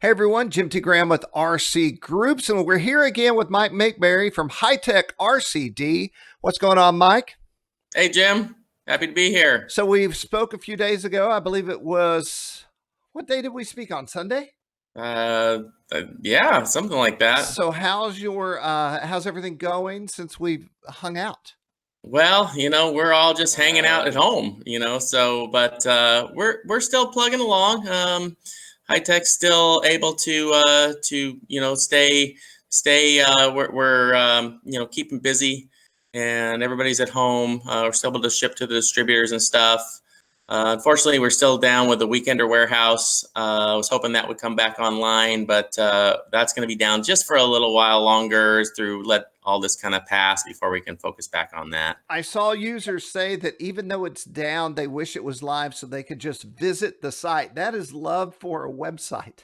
Hey everyone, Jim T. Graham with RC Groups, and we're here again with Mike Makeberry from High Tech RCD. What's going on, Mike? Hey, Jim. Happy to be here. So we spoke a few days ago. I believe it was, what day did we speak on? Sunday? Yeah, something like that. So how's everything going since we've hung out? Well, we're all just hanging out at home, but we're still plugging along. High Tech's still able to stay. We're keeping busy, and everybody's at home. We're still able to ship to the distributors and stuff. Unfortunately, we're still down with the Weekender warehouse. I was hoping that would come back online, but that's going to be down just for a little while longer let all this kind of pass before we can focus back on that. I saw users say that even though it's down, they wish it was live so they could just visit the site. That is love for a website.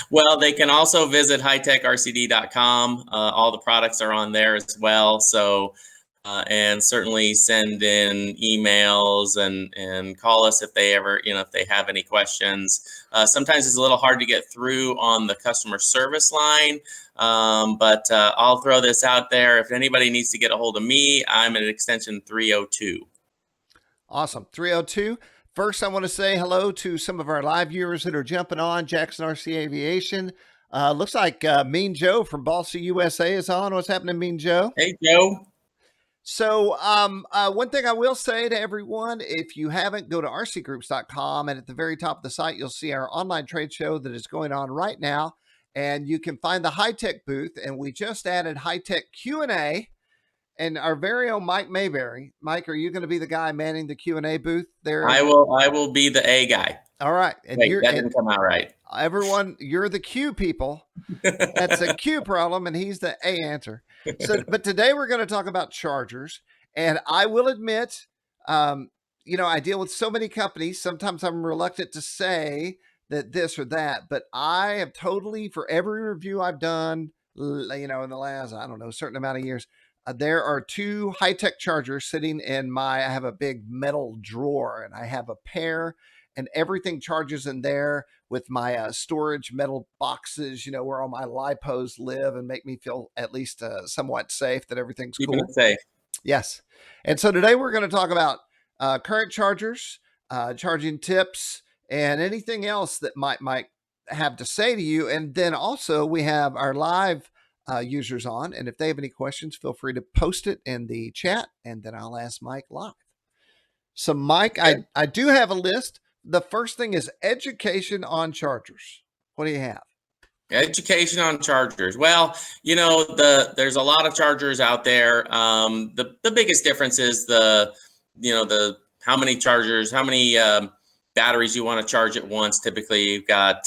Well, they can also visit hightechrcd.com. All the products are on there as well. So and certainly send in emails and call us if they ever, if they have any questions. Sometimes it's a little hard to get through on the customer service line, but I'll throw this out there. If anybody needs to get a hold of me, I'm at extension 302. Awesome. 302. First, I want to say hello to some of our live viewers that are jumping on. Jackson RC Aviation. Looks like Mean Joe from Balsa USA is on. What's happening, Mean Joe? Hey, Joe. So one thing I will say to everyone, if you haven't, go to rcgroups.com, and at the very top of the site, you'll see our online trade show that is going on right now. And you can find the High Tech booth, and we just added High Tech Q&A, and our very own Mike Mayberry. Mike, are you going to be the guy manning the Q&A booth there? I will be the A guy. All right. And wait, that didn't come out right. Everyone, you're the Q people. That's a Q problem, and he's the A answer. So, but today we're going to talk about chargers. And I will admit, I deal with so many companies. Sometimes I'm reluctant to say that this or that, but I have totally, for every review I've done, in the last, I don't know, certain amount of years, there are two High Tech chargers sitting in I have a big metal drawer, and I have a pair, and everything charges in there with my storage metal boxes, where all my lipos live, and make me feel at least somewhat safe that everything's Keeping cool. it safe. Yes. And so today we're going to talk about current chargers, charging tips, and anything else that might have to say to you. And then also we have our live users on, and if they have any questions, feel free to post it in the chat, and then I'll ask Mike live. So Mike, Okay. I do have a list. The first thing is education on chargers. What do you have? Education on chargers. Well, there's a lot of chargers out there. The biggest difference is the how many chargers, how many batteries you want to charge at once. Typically, you've got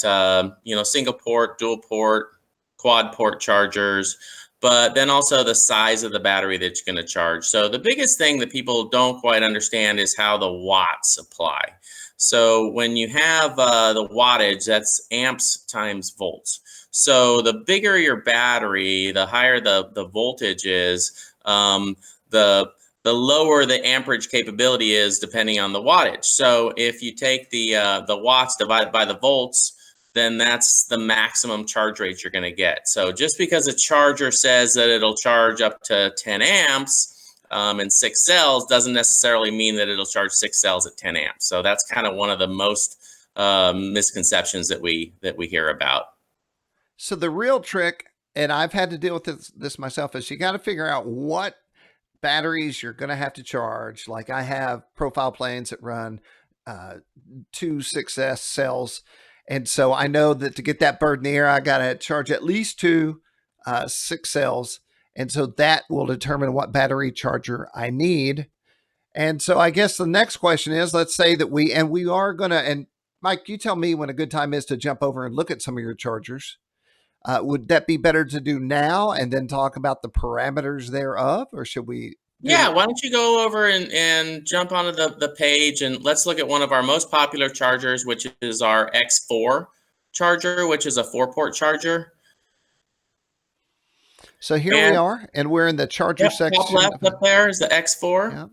single port, dual port, quad port chargers, but then also the size of the battery that you're going to charge. So the biggest thing that people don't quite understand is how the watts apply. So when you have the wattage, that's amps times volts. So the bigger your battery, the higher the voltage is, the lower the amperage capability is depending on the wattage. So if you take the watts divided by the volts, then that's the maximum charge rate you're going to get. So just because a charger says that it'll charge up to 10 amps, and 6 cells doesn't necessarily mean that it'll charge 6 cells at 10 amps. So that's kind of one of the most misconceptions that we hear about. So the real trick, and I've had to deal with this myself, is you got to figure out what batteries you're going to have to charge. Like I have profile planes that run 2 6S cells. And so I know that to get that bird in the air, I got to charge at least 2 6 cells. And so that will determine what battery charger I need. And so I guess the next question is, let's say that we are going to, and Mike, you tell me when a good time is to jump over and look at some of your chargers. Would that be better to do now and then talk about the parameters thereof, or should we? Yeah, why don't you go over and jump onto the page, and let's look at one of our most popular chargers, which is our X4 charger, which is a 4-port charger. So here we are, and we're in the charger section. Top left up there is the X4. Yep.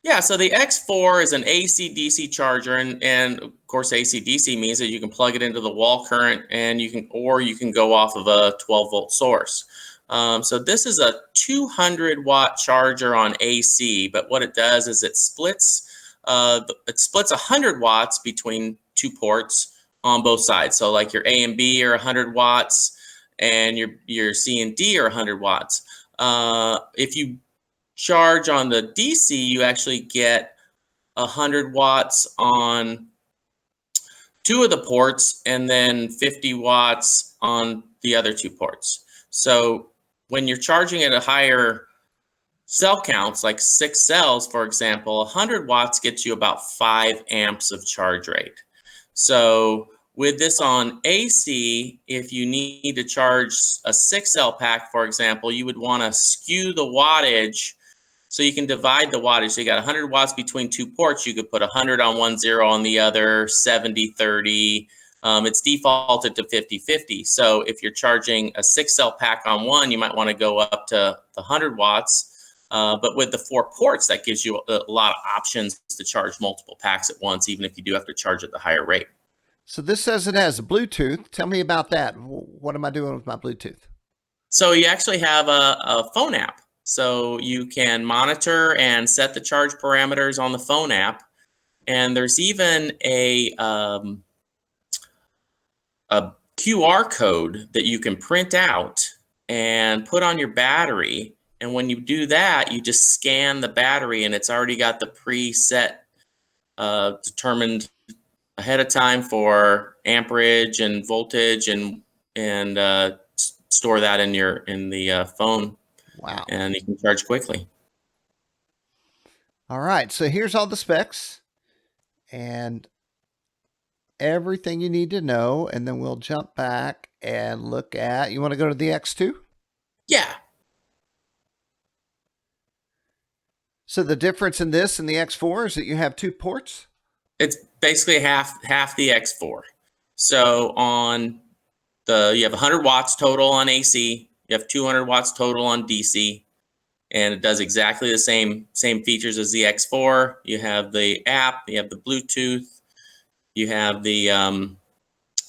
Yeah, so the X4 is an AC/DC charger, and of course AC/DC means that you can plug it into the wall current, and you can go off of a 12-volt source. So this is a 200-watt charger on AC, but what it does is it splits 100 watts between two ports on both sides. So like your A and B are 100 watts, and your C and D are 100 watts. If you charge on the DC, you actually get 100 watts on two of the ports and then 50 watts on the other two ports. So when you're charging at a higher cell counts, like 6 cells, for example, 100 watts gets you about 5 amps of charge rate. So with this on AC, if you need to charge a 6-cell pack, for example, you would want to skew the wattage so you can divide the wattage. So you got 100 watts between two ports. You could put 100 on one, 0 on the other, 70, 30. It's defaulted to 50-50. So if you're charging a 6-cell pack on one, you might want to go up to the 100 watts. But with the 4 ports, that gives you a lot of options to charge multiple packs at once, even if you do have to charge at the higher rate. So this says it has Bluetooth. Tell me about that. What am I doing with my Bluetooth? So you actually have a phone app. So you can monitor and set the charge parameters on the phone app. And there's even a QR code that you can print out and put on your battery. And when you do that, you just scan the battery, and it's already got the preset determined ahead of time for amperage and voltage, and store that in the phone. Wow. And you can charge quickly. All right. So here's all the specs and everything you need to know. And then we'll jump back and look at, you want to go to the X2? Yeah. So the difference in this and the X4 is that you have 2 ports? It's basically half the X4. So you have 100 watts total on AC. You have 200 watts total on DC, and it does exactly the same features as the X4. You have the app, you have the Bluetooth, you have the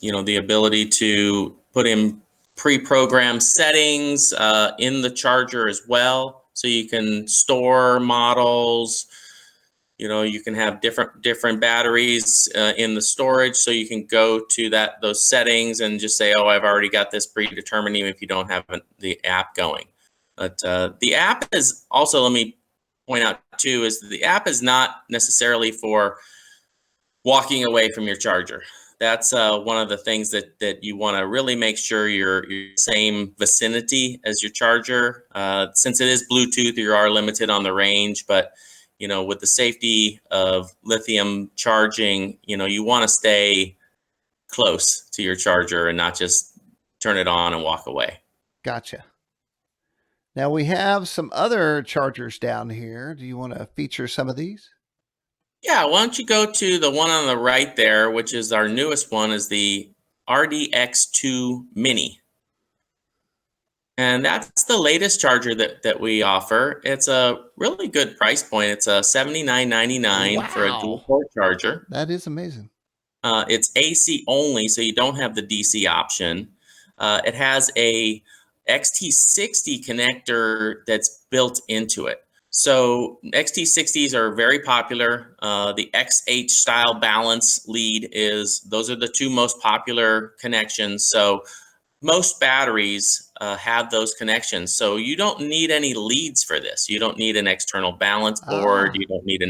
the ability to put in pre-programmed settings in the charger as well, so you can store models. You can have different batteries in the storage, so you can go to those settings and just say, oh, I've already got this predetermined, even if you don't have the app going. But the app is also, let me point out too, is the app is not necessarily for walking away from your charger. That's one of the things that you want to really make sure you're same vicinity as your charger. Since it is Bluetooth, you are limited on the range, but with the safety of lithium charging, you want to stay close to your charger and not just turn it on and walk away. Gotcha. Now we have some other chargers down here. Do you want to feature some of these? Yeah, why don't you go to the one on the right there, which is our newest one, is the RDX2 Mini. And that's the latest charger that we offer. It's a really good price point. It's a $79.99 for a dual port charger. That is amazing. It's AC only, so you don't have the DC option. It has a XT60 connector that's built into it. So XT60s are very popular. The XH style balance lead those are the 2 most popular connections. So most batteries have those connections. So you don't need any leads for this. You don't need an external balance board. You don't need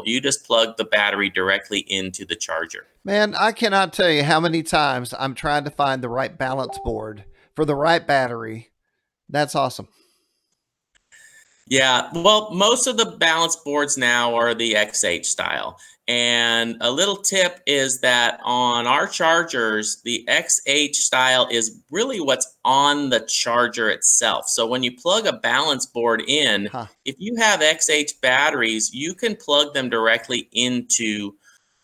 you just plug the battery directly into the charger. Man, I cannot tell you how many times I'm trying to find the right balance board for the right battery. That's awesome. Yeah, well, most of the balance boards now are the XH style. And a little tip is that on our chargers, the XH style is really what's on the charger itself. So when you plug a balance board in, if you have XH batteries, you can plug them directly into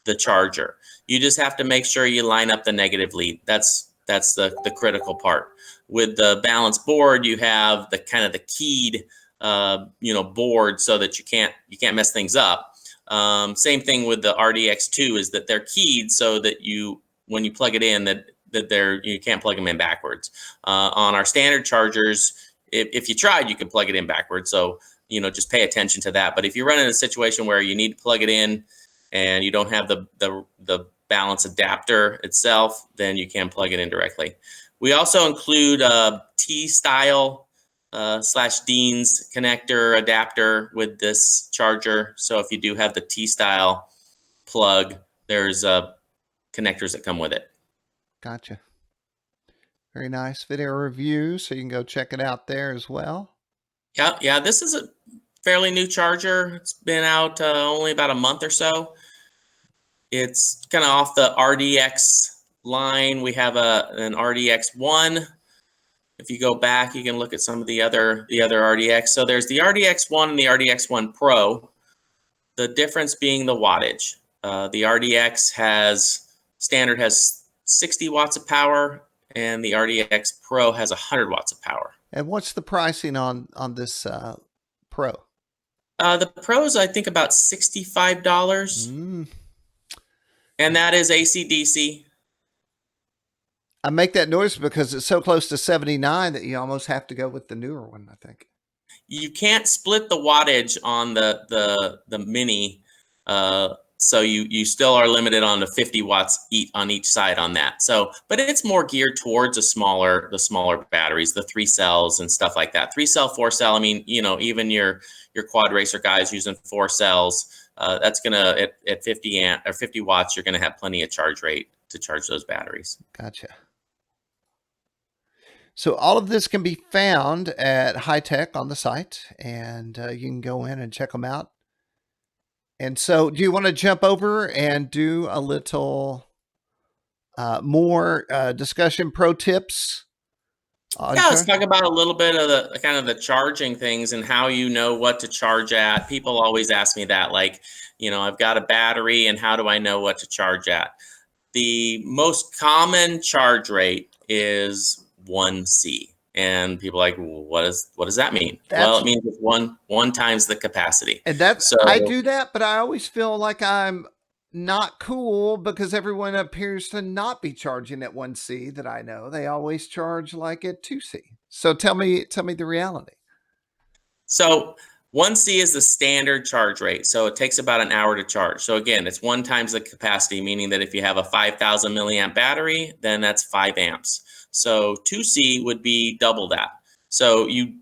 the charger. You just have to make sure you line up the negative lead. That's the critical part. With the balance board, you have the kind of the keyed board so that you can't mess things up. Same thing with the RDX2 is that they're keyed so that when you plug it in, that you can't plug them in backwards. On our standard chargers, if you tried, you could plug it in backwards. So just pay attention to that. But if you're running a situation where you need to plug it in and you don't have the balance adapter itself, then you can plug it in directly. We also include T-style / Dean's connector adapter with this charger. So if you do have the T-style plug, there's connectors that come with it. Gotcha. Very nice video review, so you can go check it out there as well. Yeah. This is a fairly new charger. It's been out only about a month or so. It's kind of off the RDX line. We have an RDX1. If you go back, you can look at some of the other RDX. So there's the RDX1 and the RDX1 Pro. The difference being the wattage. The RDX standard has 60 watts of power, and the RDX Pro has 100 watts of power. And what's the pricing on this Pro? The Pro's, I think, about $65. And that is AC/DC. I make that noise because it's so close to 79 that you almost have to go with the newer one, I think. You can't split the wattage on the Mini, so you still are limited on the 50 watts on each side on that. So, but it's more geared towards the smaller batteries, the 3 cells and stuff like that. 3 cell, 4 cell. I mean, even your quad racer guys using 4 cells. That's gonna at 50 watts, you're gonna have plenty of charge rate to charge those batteries. Gotcha. So all of this can be found at Hi-Tech on the site, and you can go in and check them out. And so do you want to jump over and do a little more discussion, pro tips? Yeah, let's talk about a little bit of the kind of the charging things and how you know what to charge at. People always ask me that, like, I've got a battery and how do I know what to charge at? The most common charge rate is 1C. And people are like, well, what does that mean? Well, it means it's one times the capacity. And I do that, but I always feel like I'm not cool because everyone appears to not be charging at 1C that I know. They always charge like at 2C. So tell me the reality. So 1C is the standard charge rate. So it takes about an hour to charge. So again, it's 1 times the capacity, meaning that if you have a 5,000 milliamp battery, then that's 5 amps. So 2C would be double that. So you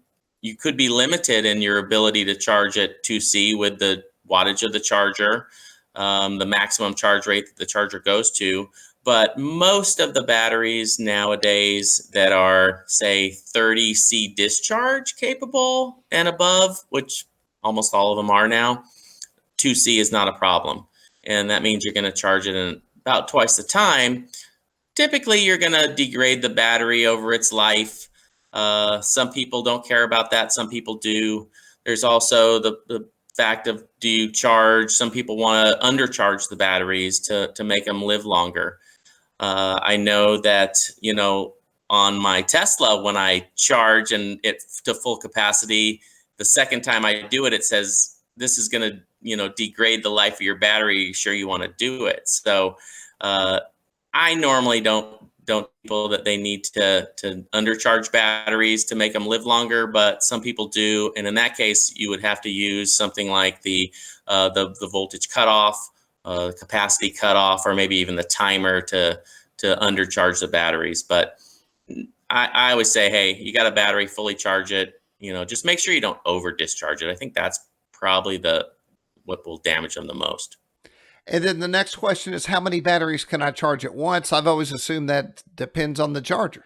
could be limited in your ability to charge at 2C with the wattage of the charger, the maximum charge rate that the charger goes to. But most of the batteries nowadays that are, say, 30C discharge capable and above, which almost all of them are now, 2C is not a problem. And that means you're going to charge it in about twice the time. Typically, you're going to degrade the battery over its life. Some people don't care about that. Some people do. There's also the fact of, do you charge? Some people want to undercharge the batteries to make them live longer. I know that, on my Tesla, when I charge and it to full capacity, the second time I do it, it says, this is going to, degrade the life of your battery. Are you sure you want to do it? So, I normally don't people that they need to undercharge batteries to make them live longer, but some people do. And in that case, you would have to use something like the voltage cutoff, capacity cutoff, or maybe even the timer to undercharge the batteries. But I always say, hey, you got a battery, fully charge it. Just make sure you don't over discharge it. I think that's probably what will damage them the most. And then the next question is, how many batteries can I charge at once? I've always assumed that depends on the charger.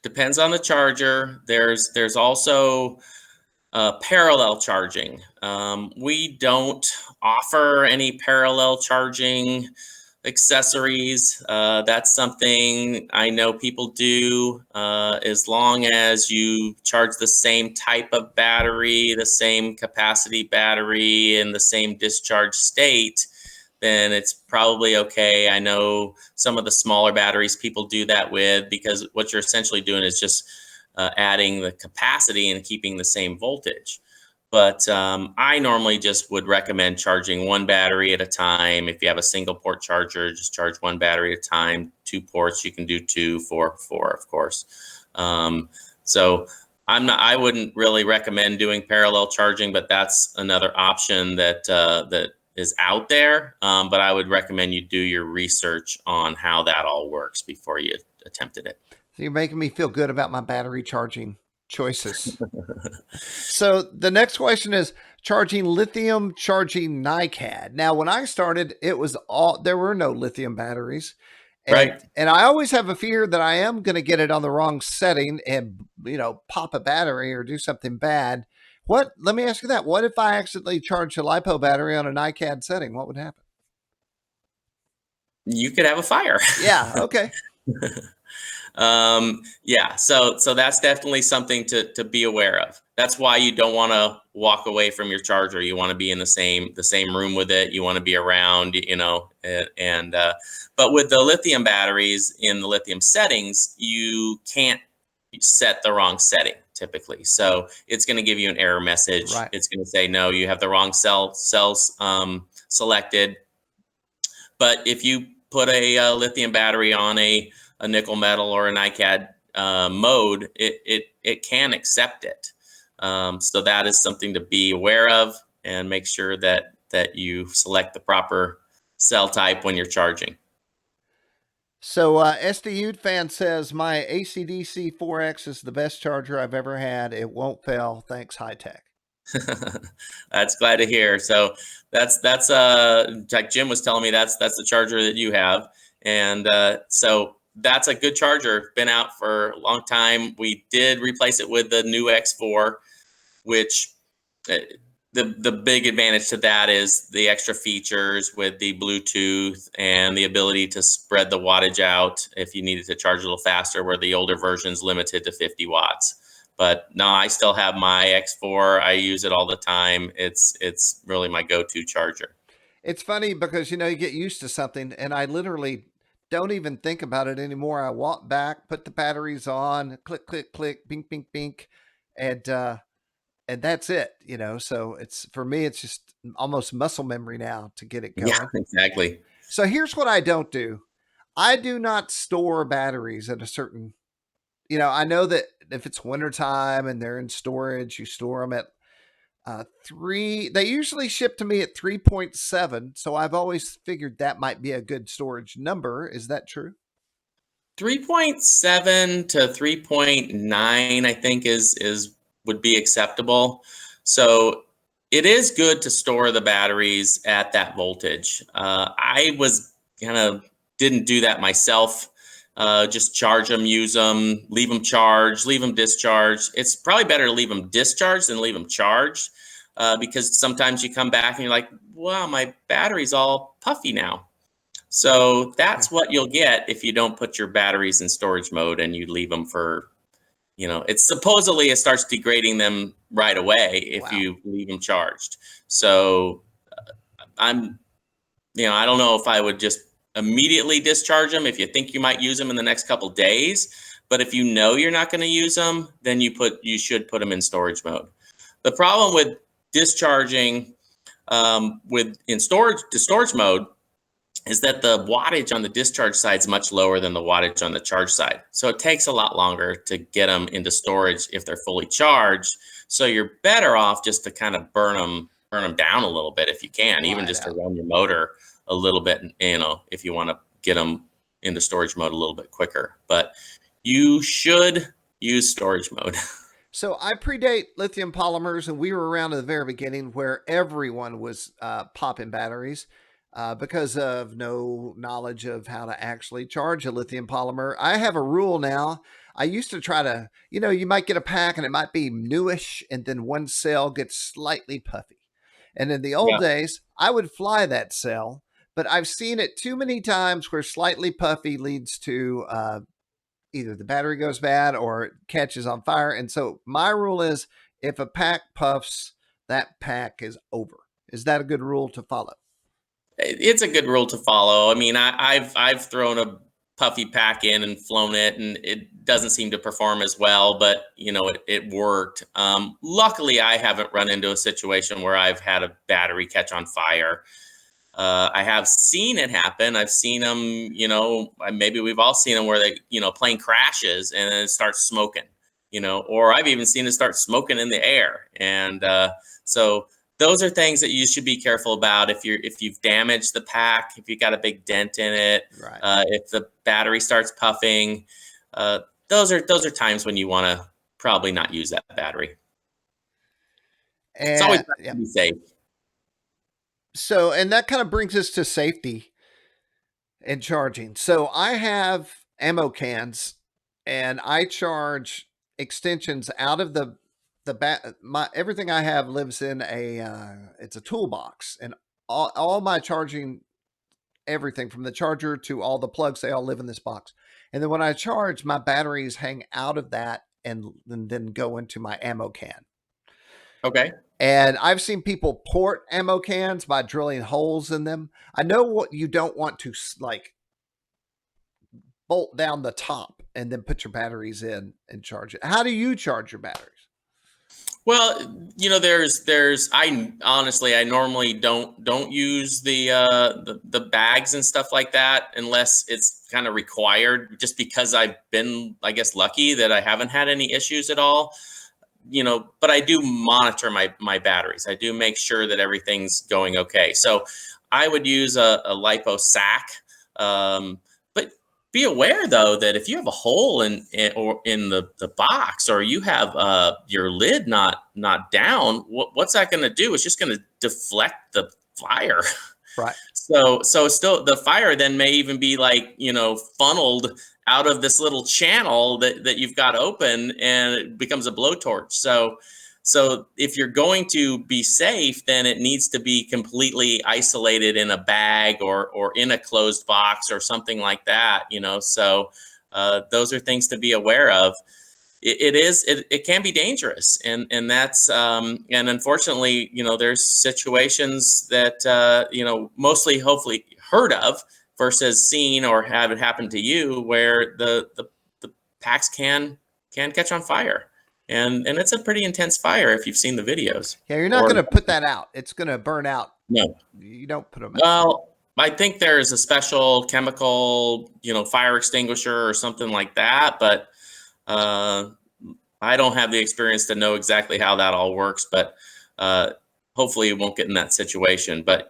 Depends on the charger. There's also parallel charging. We don't offer any parallel charging accessories. That's something I know people do. As long as you charge the same type of battery, the same capacity battery, and the same discharge state, then it's probably okay. I know some of the smaller batteries people do that with, because what you're essentially doing is just adding the capacity and keeping the same voltage. But I normally just would recommend charging one battery at a time. If you have a single port charger, just charge one battery at a time. 2 ports, you can do 2, 4, of course. So I wouldn't really recommend doing parallel charging, but that's another option that is out there. But I would recommend you do your research on how that all works before you attempted it. So you're making me feel good about my battery charging choices. So the next question is charging lithium charging NiCad. Now, when I started, there were no lithium batteries. Right. And I always have a fear that I am going to get it on the wrong setting and, pop a battery or do something bad. Let me ask you that. What if I accidentally charge a LiPo battery on a NiCad setting? What would happen? You could have a fire. Yeah. Okay. Yeah, so that's definitely something to be aware of. That's why you don't want to walk away from your charger. You want to be in the same room with it. You want to be around, but with the lithium batteries in the lithium settings, you can't set the wrong setting typically. So it's going to give you an error message. Right. It's going to say, no, you have the wrong cells selected. But if you put a lithium battery on a nickel metal or a NiCad mode, it can accept it. So that is something to be aware of, and make sure that you select the proper cell type when you're charging. So SDU fan says my AC/DC 4X is the best charger I've ever had. It won't fail. Thanks, Hi-Tech. That's glad to hear. So that's like Jim was telling me, that's the charger that you have, and so that's a good charger. Been out for a long time. We did replace it with the new X4, which the big advantage to that is the extra features with the Bluetooth and the ability to spread the wattage out if you needed to charge a little faster, where the older version's limited to 50 watts. But no, I still have my X4. I use it all the time. It's really my go-to charger. It's funny because, you get used to something, and I literally don't even think about it anymore. I walk back, put the batteries on, click, click, click, bink, bink, bink, and that's it, So for me, it's just almost muscle memory now to get it going. Yeah, exactly. So here's what I don't do. I do not store batteries at a certain, I know that if it's wintertime and they're in storage, you store them at 3. They usually ship to me at 3.7. So I've always figured that might be a good storage number. Is that true? 3.7 to 3.9, I think would be acceptable. So it is good to store the batteries at that voltage. I didn't do that myself. Just charge them, use them, leave them charged, leave them discharged. It's probably better to leave them discharged than leave them charged, because sometimes you come back and you're like, wow, my battery's all puffy now. So that's what you'll get if you don't put your batteries in storage mode and you leave them for, it's supposedly it starts degrading them right away if you leave them charged. So I don't know if I would just immediately discharge them if you think you might use them in the next couple days. But if you know you're not going to use them, then you should put them in storage mode. The problem with discharging in storage mode is that the wattage on the discharge side is much lower than the wattage on the charge side. So it takes a lot longer to get them into storage if they're fully charged. So you're better off just to kind of burn them down a little bit if you can, even just to run your motor a little bit, if you want to get them into storage mode a little bit quicker. But you should use storage mode. So I predate lithium polymers, and we were around at the very beginning where everyone was popping batteries. Because of no knowledge of how to actually charge a lithium polymer. I have a rule now. I used to try to, you might get a pack and it might be newish, and then one cell gets slightly puffy. And in the old days, I would fly that cell, but I've seen it too many times where slightly puffy leads to either the battery goes bad or it catches on fire. And so my rule is, if a pack puffs, that pack is over. Is that a good rule to follow? It's a good rule to follow. I mean, I've thrown puffy pack in and flown it, and it doesn't seem to perform as well, but it worked. Luckily, I haven't run into a situation where I've had a battery catch on fire. I have seen it happen. I've seen them, maybe we've all seen them where plane crashes and it starts smoking, or I've even seen it start smoking in the air. And so those are things that you should be careful about if you've damaged the pack, if you got a big dent in it, Right. If the battery starts puffing. Those are times when you want to probably not use that battery. It's always better to be safe. So, and that kind of brings us to safety and charging. So I have ammo cans and I charge extensions out of the everything I have lives in it's a toolbox, and all my charging, everything from the charger to all the plugs, they all live in this box. And then when I charge, my batteries hang out of that and then go into my ammo can. Okay. And I've seen people port ammo cans by drilling holes in them. I know what you don't want to like bolt down the top and then put your batteries in and charge it. How do you charge your batteries? Well, I honestly, I normally don't use the bags and stuff like that unless it's kind of required, just because I've been, I guess, lucky that I haven't had any issues at all. But I do monitor my batteries. I do make sure that everything's going okay. So I would use a LiPo sack. But be aware, though, that if you have a hole in the box, or you have your lid not down, what's that going to do? It's just going to deflect the fire. Right. So still the fire then may even be funneled out of this little channel that you've got open, and it becomes a blowtorch. So if you're going to be safe, then it needs to be completely isolated in a bag or in a closed box or something like that, So those are things to be aware of. It can be dangerous, and that's and unfortunately, there's situations that mostly hopefully heard of versus seen or have it happen to you, where the packs can catch on fire, and it's a pretty intense fire if you've seen the videos. Yeah, you're not going to put that out. It's going to burn out. No, you don't put them out. Well, I think there's a special chemical, fire extinguisher or something like that, but I don't have the experience to know exactly how that all works, but hopefully you won't get in that situation. But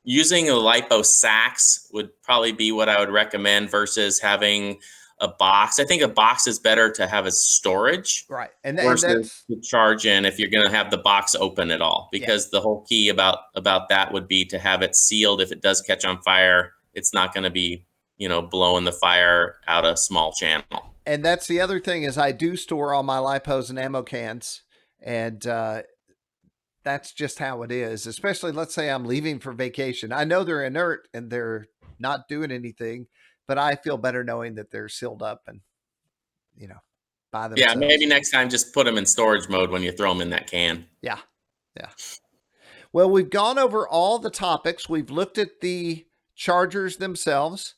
using a LiPo sacks would probably be what I would recommend versus having a box. I think a box is better to have as storage, right? And versus to charge in if you're going to have the box open at all, because the whole key about that would be to have it sealed. If it does catch on fire, it's not going to be blowing the fire out a small channel. And that's the other thing, is I do store all my LiPos and ammo cans, and that's just how it is. Especially, let's say I'm leaving for vacation. I know they're inert and they're not doing anything, but I feel better knowing that they're sealed up and, by themselves. Yeah, maybe next time just put them in storage mode when you throw them in that can. Yeah. Well, we've gone over all the topics. We've looked at the chargers themselves.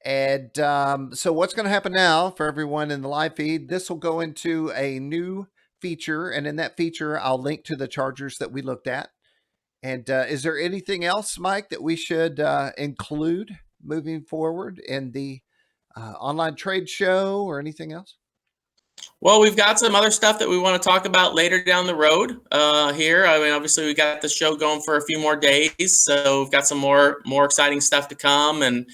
And so what's going to happen now for everyone in the live feed, this will go into a new feature. And in that feature, I'll link to the chargers that we looked at. And is there anything else, Mike, that we should include moving forward in the online trade show or anything else? Well, we've got some other stuff that we want to talk about later down the road here. I mean, obviously, we got the show going for a few more days, so we've got some more exciting stuff to come, and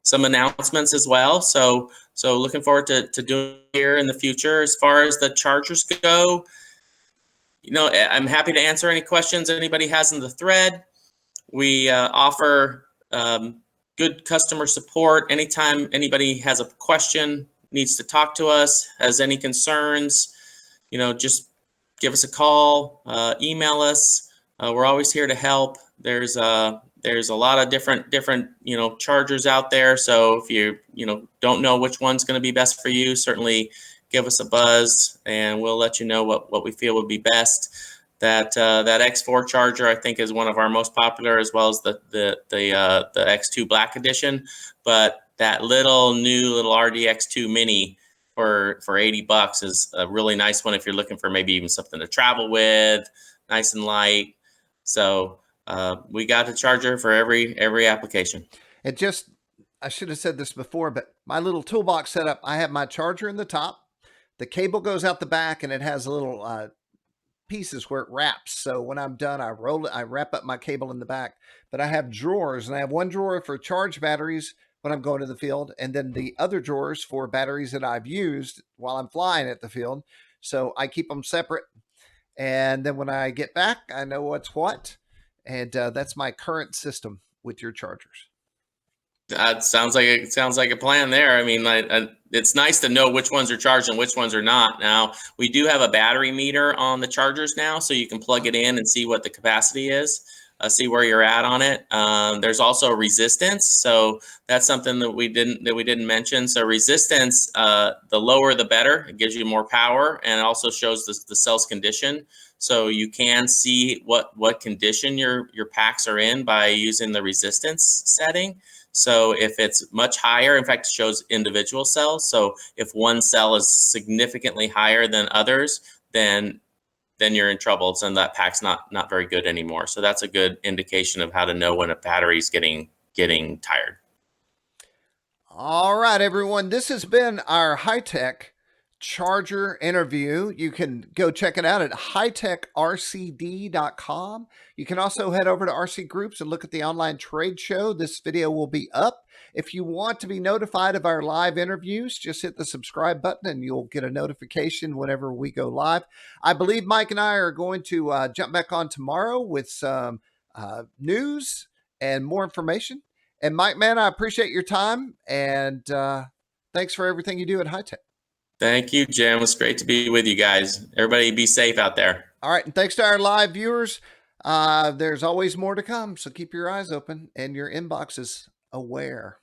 some announcements as well. So looking forward to doing here in the future. As far as the chargers go, I'm happy to answer any questions anybody has in the thread. We offer good customer support. Anytime anybody has a question, needs to talk to us, has any concerns, just give us a call, email us. We're always here to help. There's a lot of different chargers out there. So if you don't know which one's going to be best for you, certainly give us a buzz and we'll let you know what we feel would be best. That X4 charger, I think, is one of our most popular, as well as the X2 Black Edition. But that new little RDX2 Mini for $80 is a really nice one if you're looking for maybe even something to travel with, nice and light. So we got a charger for every application. It just, I should have said this before, but my little toolbox setup, I have my charger in the top, the cable goes out the back, and it has a little pieces where it wraps. So when I'm done, I roll it, I wrap up my cable in the back. But I have drawers, and I have one drawer for charge batteries when I'm going to the field, and then the other drawers for batteries that I've used while I'm flying at the field. So I keep them separate. And then when I get back, I know what's what. And that's my current system with your chargers. That sounds like a plan there. I mean, it's nice to know which ones are charged and which ones are not. Now, we do have a battery meter on the chargers now, so you can plug it in and see what the capacity is, see where you're at on it. There's also resistance, so that's something that we didn't mention. So resistance, the lower the better. It gives you more power, and it also shows the cell's condition. So you can see what condition your packs are in by using the resistance setting. So if it's much higher, in fact, it shows individual cells. So if one cell is significantly higher than others, then you're in trouble. So that pack's not very good anymore. So that's a good indication of how to know when a battery's getting tired. All right, everyone. This has been our Hi-Tech charger interview. You can go check it out at hitechrcd.com. You can also head over to RC Groups and look at the online trade show. This video will be up. If you want to be notified of our live interviews, just hit the subscribe button and you'll get a notification whenever we go live. I believe Mike and I are going to jump back on tomorrow with some news and more information. And Mike, man, I appreciate your time, and thanks for everything you do at Hi-Tech. Thank you, Jim. It's great to be with you guys. Everybody be safe out there. All right. And thanks to our live viewers. There's always more to come. So keep your eyes open and your inboxes aware.